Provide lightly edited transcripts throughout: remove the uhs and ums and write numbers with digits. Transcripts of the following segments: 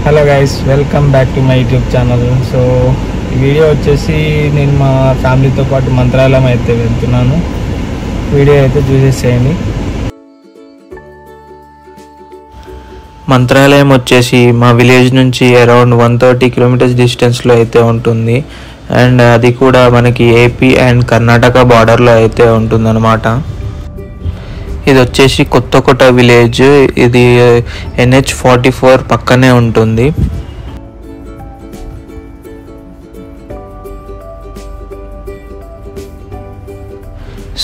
Hello guys, welcome back to my YouTube channel. So ఈ video వచ్చేసి నేను మా ఫ్యామిలీతో పాటు మంత్రాలయం అయితే వెళ్తున్నాను. వీడియో అయితే చూసేసేయండి. మంత్రాలయం వచ్చేసి మా విలేజ్ నుంచి అరౌండ్ 130 కిలోమీటర్స్ డిస్టెన్స్లో అయితే ఉంటుంది. అండ్ అది కూడా మనకి ఏపీ అండ్ కర్ణాటక బార్డర్లో అయితే ఉంటుందన్నమాట. ఇది వచ్చేసి కొత్తకోట విలేజ్. ఇది NH44 పక్కనే ఉంటుంది.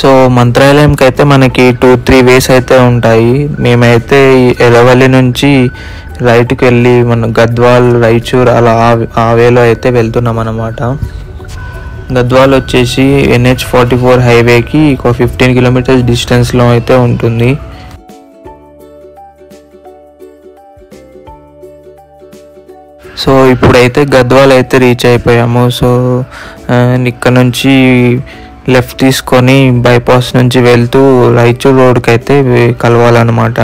సో మంత్రాలయంకి అయితే మనకి 2-3 వేస్ అయితే ఉంటాయి. మేమైతే ఎలవల్లి నుంచి రైట్కి వెళ్ళి మన గద్వాల్, రాయచూర్ అలా ఆ వేలో అయితే వెళ్తున్నాం అన్నమాట. గద్వాల్ వచ్చేసి NH44 హైవేకి ఒక 15 కిలోమీటర్స్ డిస్టెన్స్లో అయితే ఉంటుంది. సో ఇప్పుడైతే గద్వాల్ అయితే రీచ్ అయిపోయాము. సో ఇక్కడ నుంచి లెఫ్ట్ తీసుకొని బైపాస్ నుంచి వెళ్తూ రాయచూర్ రోడ్కి అయితే కలవాలన్నమాట.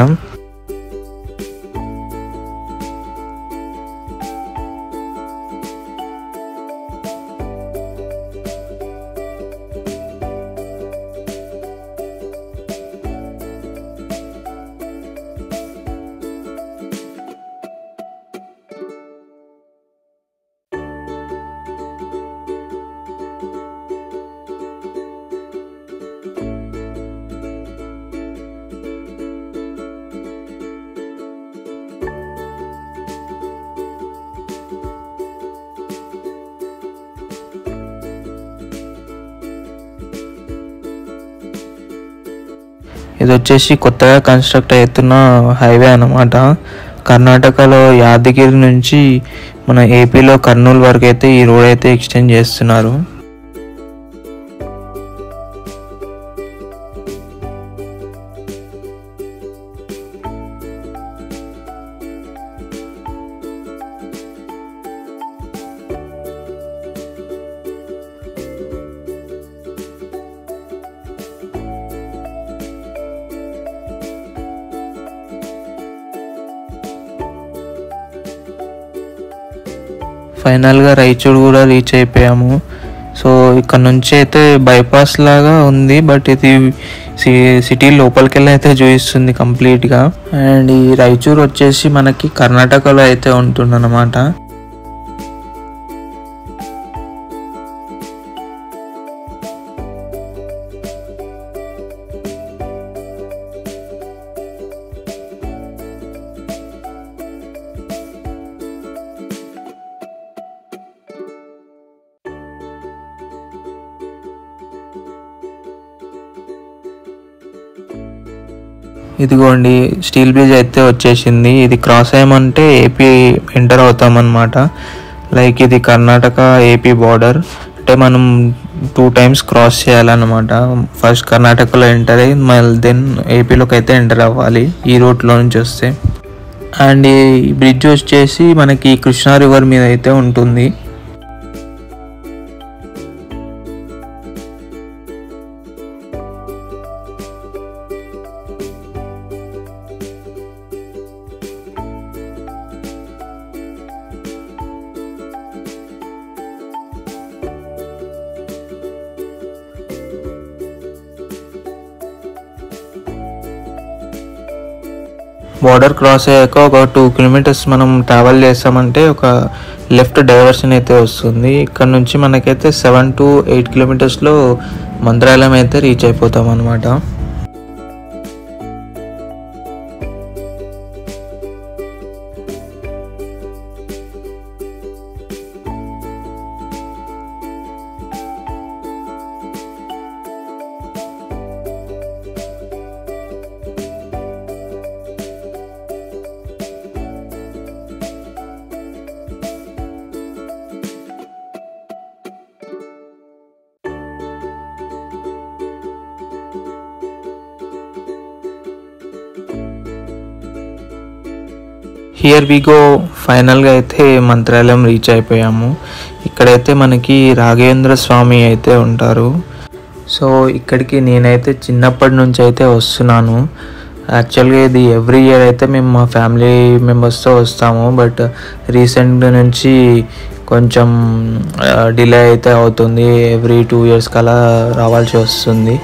ఇది వచ్చేసి కొత్తగా కన్స్ట్రక్ట్ అవుతున్న హైవే అన్నమాట. కర్ణాటకలో యాదగిరి నుంచి మన ఏపీలో కర్నూలు వరకు అయితే ఈ రోడ్ అయితే ఎక్స్టెండ్ చేస్తున్నారు. ఫైనల్గా రాయచూర్ కూడా రీచ్ అయిపోయాము. సో ఇక్కడ నుంచి అయితే బైపాస్ లాగా ఉంది, బట్ ఇది సిటీ లోపలికి వెళ్ళి అయితే చూపిస్తుంది కంప్లీట్గా. అండ్ ఈ రాయచూర్ వచ్చేసి మనకి కర్ణాటకలో అయితే ఉంటుందన్నమాట. ఇదిగోండి స్టీల్ బ్రిడ్జ్ అయితే వచ్చేసింది. ఇది క్రాస్ అయ్యామంటే ఏపీ ఎంటర్ అవుతామన్నమాట. లైక్ ఇది కర్ణాటక ఏపీ బార్డర్. అంటే మనం 2 times క్రాస్ చేయాలన్నమాట. ఫస్ట్ కర్ణాటకలో ఎంటర్ అయ్యి మళ్ళీ దెన్ ఏపీలోకి అయితే ఎంటర్ అవ్వాలి ఈ రూట్లో నుంచి వస్తే. అండ్ ఈ బ్రిడ్జ్ వచ్చేసి మనకి కృష్ణా రివర్ మీద అయితే ఉంటుంది. బార్డర్ క్రాస్ అయ్యాక ఒక 2 కిలోమీటర్స్ మనం ట్రావెల్ చేస్తామంటే ఒక లెఫ్ట్ డైవర్షన్ అయితే వస్తుంది. ఇక్కడ నుంచి మనకైతే 7 to 8 కిలోమీటర్స్లో మంత్రాలయం అయితే రీచ్ అయిపోతాం అన్నమాట. Here we go. ఫైనల్గా అయితే మంత్రాలయం రీచ్ అయిపోయాము. ఇక్కడైతే మనకి రాఘవేంద్ర స్వామి అయితే ఉంటారు. సో ఇక్కడికి నేనైతే చిన్నప్పటి నుంచి అయితే వస్తున్నాను. యాక్చువల్గా ఇది ఎవ్రీ ఇయర్ అయితే మేము మా ఫ్యామిలీ మెంబర్స్తో వస్తాము, బట్ రీసెంట్ నుంచి కొంచెం డిలే అయితే అవుతుంది. ఎవ్రీ 2 years కలా రావాల్సి వస్తుంది.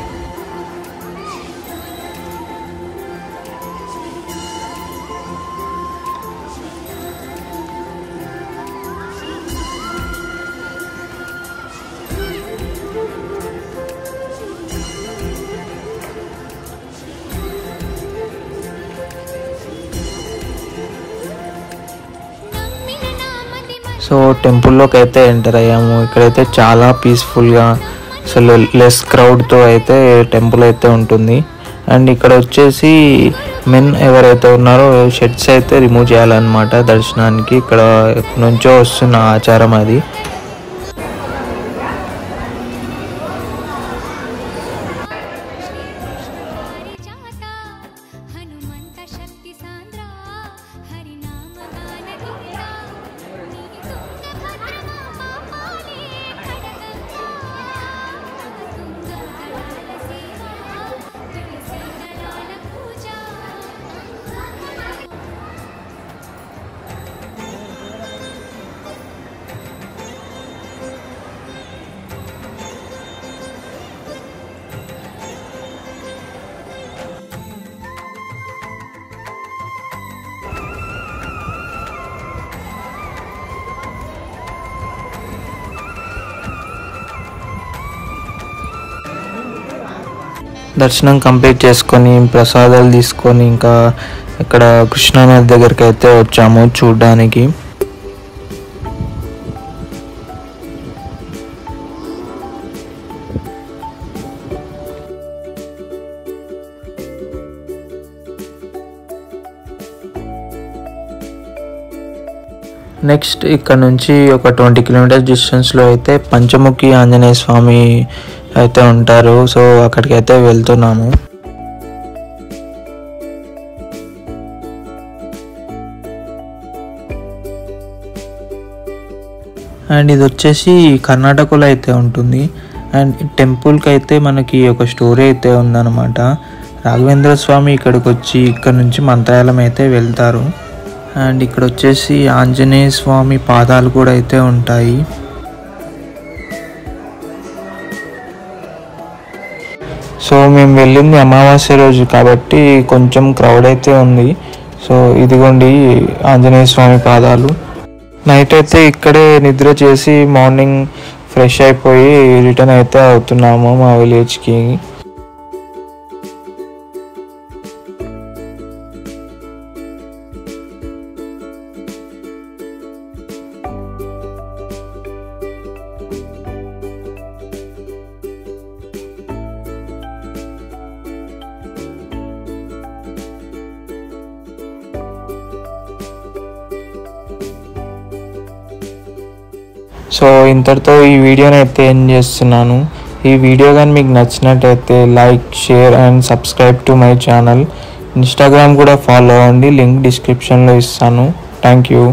సో టెంపుల్లోకి అయితే ఎంటర్ అయ్యాము. ఇక్కడైతే చాలా పీస్ఫుల్గా అసలు లెస్ క్రౌడ్తో అయితే టెంపుల్ అయితే ఉంటుంది. అండ్ ఇక్కడ వచ్చేసి మెన్ ఎవరైతే ఉన్నారో షర్ట్స్ అయితే రిమూవ్ చేయాలన్నమాట దర్శనానికి. ఇక్కడ నుంచో వస్తున్న ఆచారం అది. దర్శనం కంప్లీట్ చేసుకొని ప్రసాదాలు తీసుకొని ఇంకా ఇక్కడ కృష్ణానది దగ్గరికి అయితే వచ్చాము చూడడానికి. నెక్స్ట్ ఇక్కడ నుంచి ఒక 20 kilometers డిస్టెన్స్లో అయితే పంచముఖి ఆంజనేయ స్వామి అయితే ఉంటారు. సో అక్కడికి అయితే వెళ్తున్నాము. అండ్ ఇది వచ్చేసి కర్ణాటకలో అయితే ఉంటుంది. అండ్ టెంపుల్కి అయితే మనకి ఒక స్టోరీ అయితే ఉందన్నమాట. రాఘవేంద్ర స్వామి ఇక్కడికి వచ్చి ఇక్కడ నుంచి మంత్రాలయం అయితే వెళ్తారు. అండ్ ఇక్కడ వచ్చేసి ఆంజనేయ స్వామి పాదాలు కూడా అయితే ఉంటాయి. సో మేము వెళ్ళింది అమావాస్య రోజు కాబట్టి కొంచెం క్రౌడ్ అయితే ఉంది. సో ఇదిగోండి ఆంజనేయ స్వామి పాదాలు. నైట్ అయితే ఇక్కడే నిద్ర చేసి మార్నింగ్ ఫ్రెష్ అయిపోయి రిటర్న్ అయితే అవుతున్నాము మా విలేజ్కి. సో ఇంతటితో ఈ వీడియోని అయితే ఎండ్ చేస్తున్నాను. ఈ వీడియో కానీ మీకు నచ్చినట్టయితే like, share and subscribe to my channel. Instagram కూడా ఫాలో అవ్వండి, లింక్ డిస్క్రిప్షన్లో ఇస్తాను. Thank you.